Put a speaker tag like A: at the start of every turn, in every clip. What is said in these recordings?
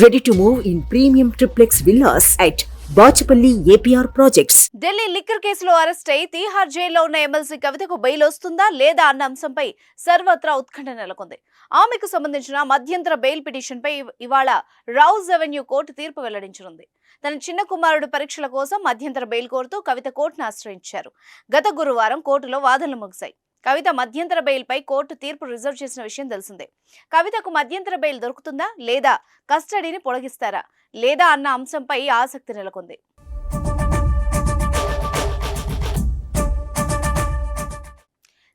A: Ready to move in premium triplex villas at Bachupally APR projects.
B: Delhi liquor కేసులో arrest అయి తీహార్ జైల్లో ఉన్న ఎమ్మెల్సీ కవితకు బెయిల్ వస్తుందా లేదా అన్న అంశంపై సర్వత్రా ఉత్కంఠ నెలకొంది. ఆమెకు సంబంధించిన మధ్యంతర బెయిల్ పిటిషన్పై ఇవాళ రౌజ్ అవెన్యూ కోర్టు తీర్పు వెల్లడించనుంది. తన చిన్న కుమారుడు పరీక్షల కోసం మధ్యంతర బెయిల్ కోరుతూ కవిత కోర్టును ఆశ్రయించారు. గత గురువారం కోర్టులో వాదనలు ముగిశాయి. కవిత మధ్యంతర బెయిల్ పై కోర్టు తీర్పు రిజర్వ్ చేసిన విషయం తెలిసిందే. కవితకు మధ్యంతర బెయిల్ దొరుకుతుందా లేదా కస్టడీని పొడిగిస్తారా లేదా అన్న అంశంపై ఆసక్తి నెలకొంది.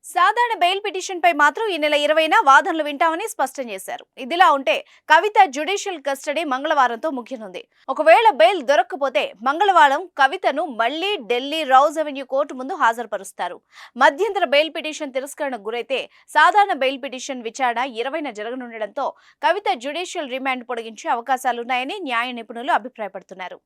B: సాధారణ బెయిల్ పిటిషన్ పై మాత్రం ఈ నెల 20న వాదనలు వింటామని స్పష్టం చేశారు. ఇదిలా ఉంటే కవిత జ్యుడిషియల్ కస్టడీ మంగళవారంతో ముగియనుంది. ఒకవేళ బెయిల్ దొరక్కపోతే మంగళవారం కవితను మళ్లీ ఢిల్లీ రౌజ్ అవెన్యూ కోర్టు ముందు హాజరుపరుస్తారు. మధ్యంతర బెయిల్ పిటిషన్ తిరస్కరణకు గురైతే సాధారణ బెయిల్ పిటిషన్ విచారణ 20న జరగనుండటంతో కవిత జ్యుడిషియల్ రిమాండ్ పొడిగించే అవకాశాలున్నాయని న్యాయ నిపుణులు అభిప్రాయపడుతున్నారు.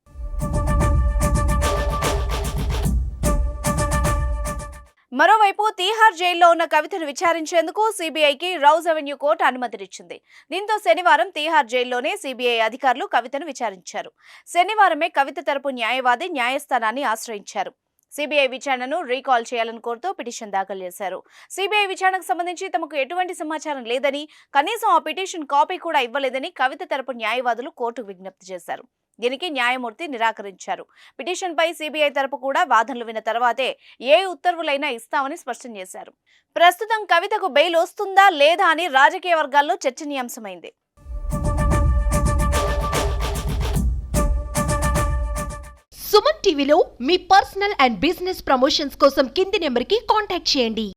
B: మరోవైపు తీహార్ జైల్లో ఉన్న కవితను విచారించేందుకు సిబిఐకి రౌజ్ అవెన్యూ కోర్టు అనుమతినిచ్చింది. దీంతో శనివారం తీహార్ జైల్లోనే సిబిఐ అధికారులు కవితను విచారించారు. శనివారమే కవిత తరపు న్యాయవాది న్యాయస్థానాన్ని ఆశ్రయించారు. సిబిఐ విచారణను రీకాల్ చేయాలని కోరుతూ పిటిషన్ దాఖలు చేశారు. సిబిఐ విచారణకు సంబంధించి తమకు ఎటువంటి సమాచారం లేదని, కనీసం ఆ పిటిషన్ కాపీ కూడా ఇవ్వలేదని కవిత తరపు న్యాయవాదులు కోర్టుకు విజ్ఞప్తి చేశారు. దీనికి న్యాయమూర్తి నిరాకరించారు. పిటిషన్ పై సిబిఐ తరపు కూడా వాదనలు విన్న తర్వాతే ఏ ఉత్తర్వులైనా ఇస్తామని స్పష్టం చేశారు. ప్రస్తుతం కవితకు బెయిల్ వస్తుందా లేదా అని రాజకీయ వర్గాల్లో చర్చనీయాంశమైంది.
C: సుమన్ టీవీలో మీ పర్సనల్ అండ్ బిజినెస్ ప్రమోషన్స్ కోసం కింది నెంబర్కి కాంటాక్ట్ చేయండి.